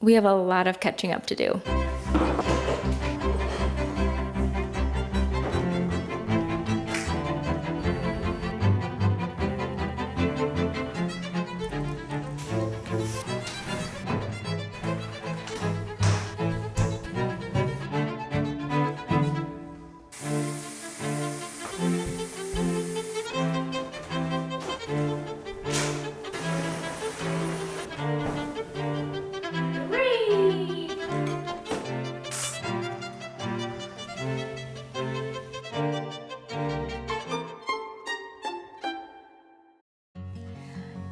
we have a lot of catching up to do.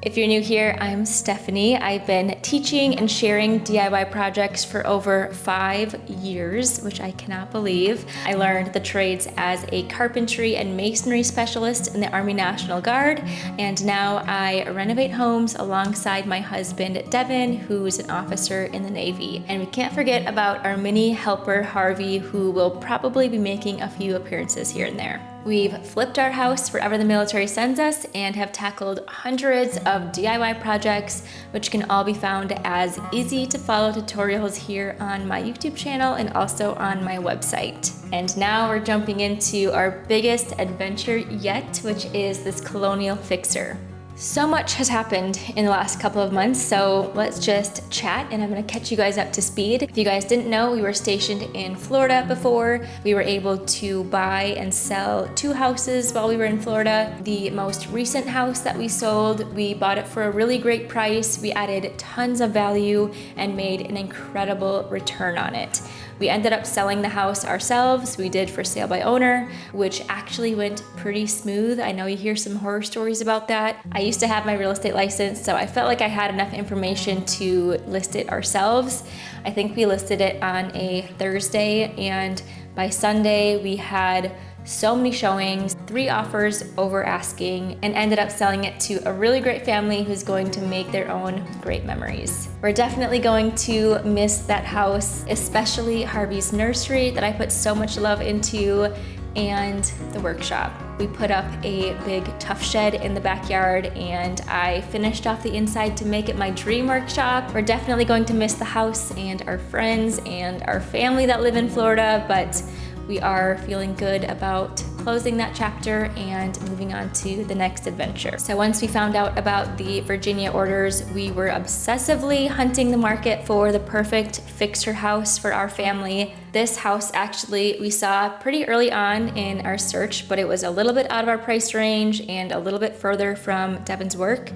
If you're new here, I'm Stephanie. I've been teaching and sharing DIY projects for over 5 years, which I cannot believe. I learned the trades as a carpentry and masonry specialist in the Army National Guard, and now I renovate homes alongside my husband, Devin, who's an officer in the Navy. And we can't forget about our mini helper, Harvey, who will probably be making a few appearances here and there. We've flipped our house wherever the military sends us and have tackled hundreds of DIY projects, which can all be found as easy to follow tutorials here on my YouTube channel and also on my website. And now we're jumping into our biggest adventure yet, which is this Colonial Fixer. So much has happened in the last couple of months, so let's just chat and I'm gonna catch you guys up to speed. If you guys didn't know, we were stationed in Florida before. We were able to buy and sell 2 houses while we were in Florida. The most recent house that we sold, we bought it for a really great price. We added tons of value and made an incredible return on it. We ended up selling the house ourselves. We did for sale by owner, which actually went pretty smooth. I know you hear some horror stories about that. I used to have my real estate license, so I felt like I had enough information to list it ourselves. I think we listed it on a Thursday, and by Sunday we had so many showings, 3 offers over asking, and ended up selling it to a really great family who's going to make their own great memories. We're definitely going to miss that house, especially Harvey's nursery that I put so much love into, and the workshop. We put up a big tough shed in the backyard and I finished off the inside to make it my dream workshop. We're definitely going to miss the house and our friends and our family that live in Florida, but we are feeling good about closing that chapter and moving on to the next adventure. So once we found out about the Virginia orders, we were obsessively hunting the market for the perfect fixer house for our family. This house actually we saw pretty early on in our search, but it was a little bit out of our price range and a little bit further from Devin's work.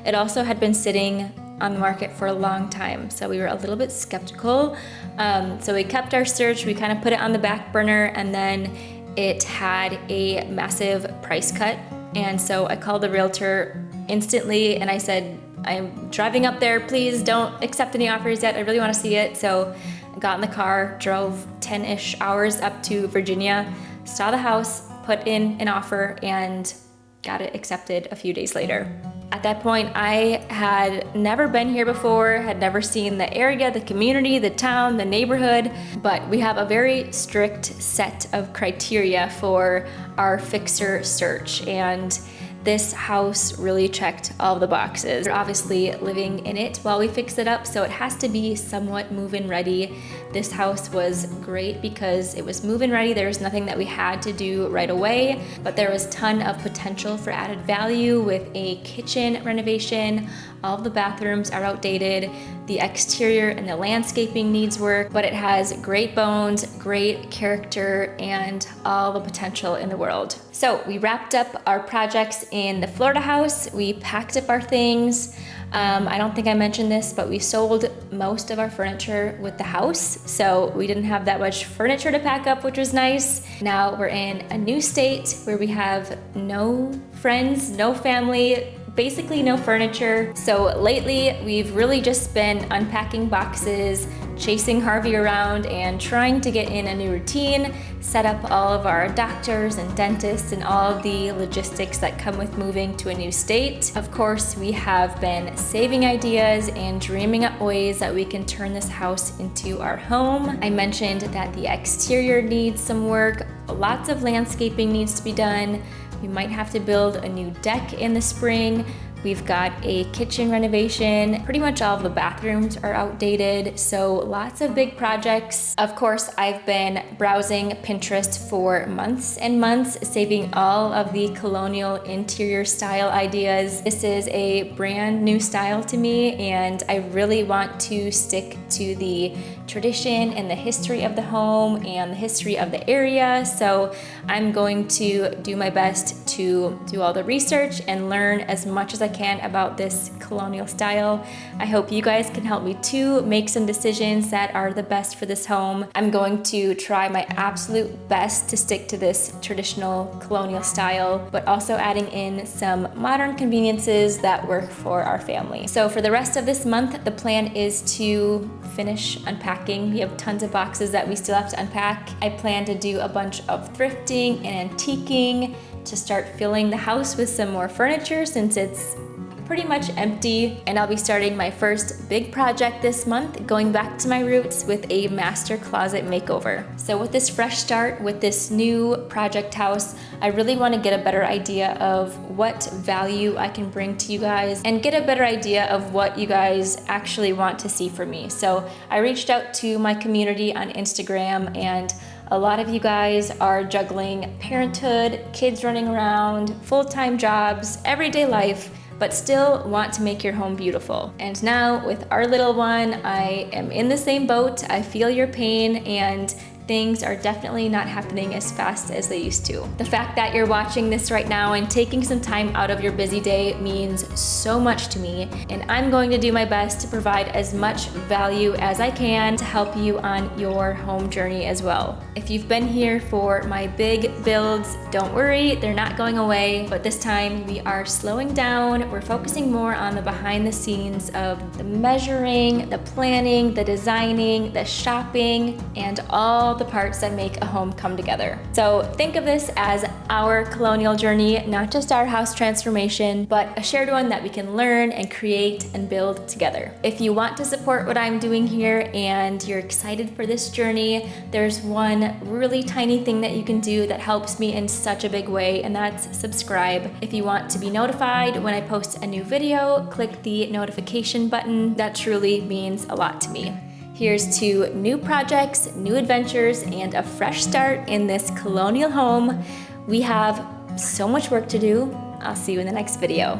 It also had been sitting on the market for a long time, so we were a little bit skeptical. So we kept our search, we kind of put it on the back burner, and then it had a massive price cut. And so I called the realtor instantly and I said, I'm driving up there, please don't accept any offers yet, I really want to see it. So I got in the car, drove 10-ish hours up to Virginia, saw the house, put in an offer, and got it accepted a few days later. At that point, I had never been here before, had never seen the area, the community, the town, the neighborhood, but we have a very strict set of criteria for our fixer search, and this house really checked all the boxes. We're obviously living in it while we fix it up, so it has to be somewhat move-in ready. This house was great because it was move-in ready. There was nothing that we had to do right away, but there was a ton of potential for added value with a kitchen renovation. All of the bathrooms are outdated. The exterior and the landscaping needs work, but it has great bones, great character, and all the potential in the world. So we wrapped up our projects in the Florida house. We packed up our things. I don't think I mentioned this, but we sold most of our furniture with the house, so we didn't have that much furniture to pack up, which was nice. Now we're in a new state where we have no friends, no family, basically no furniture. So lately we've really just been unpacking boxes, chasing Harvey around, and trying to get in a new routine, set up all of our doctors and dentists and all of the logistics that come with moving to a new state. Of course, we have been saving ideas and dreaming up ways that we can turn this house into our home. I mentioned that the exterior needs some work, lots of landscaping needs to be done. We might have to build a new deck in the spring, We've got a kitchen renovation. Pretty much all of the bathrooms are outdated, so lots of big projects. Of course, I've been browsing Pinterest for months and months, saving all of the colonial interior style ideas. This is a brand new style to me, and I really want to stick to the tradition and the history of the home and the history of the area. So I'm going to do my best to do all the research and learn as much as I can about this colonial style. I hope you guys can help me too make some decisions that are the best for this home. I'm going to try my absolute best to stick to this traditional colonial style, but also adding in some modern conveniences that work for our family. So for the rest of this month, the plan is to finish unpacking. We have tons of boxes that we still have to unpack. I plan to do a bunch of thrifting and antiquing to start filling the house with some more furniture since it's pretty much empty. And I'll be starting my first big project this month, going back to my roots with a master closet makeover. So with this fresh start, with this new project house, I really want to get a better idea of what value I can bring to you guys and get a better idea of what you guys actually want to see from me. So I reached out to my community on Instagram, and a lot of you guys are juggling parenthood, kids running around, full-time jobs, everyday life, but still want to make your home beautiful. And now with our little one, I am in the same boat. I feel your pain, and things are definitely not happening as fast as they used to. The fact that you're watching this right now and taking some time out of your busy day means so much to me, and I'm going to do my best to provide as much value as I can to help you on your home journey as well. If you've been here for my big builds, don't worry, they're not going away, but this time we are slowing down. We're focusing more on the behind the scenes of the measuring, the planning, the designing, the shopping, and all the parts that make a home come together. So think of this as our colonial journey, not just our house transformation, but a shared one that we can learn and create and build together. If you want to support what I'm doing here and you're excited for this journey, there's one really tiny thing that you can do that helps me in such a big way, and that's subscribe. If you want to be notified when I post a new video, click the notification button. That truly means a lot to me. Here's to new projects, new adventures, and a fresh start in this colonial home. We have so much work to do. I'll see you in the next video.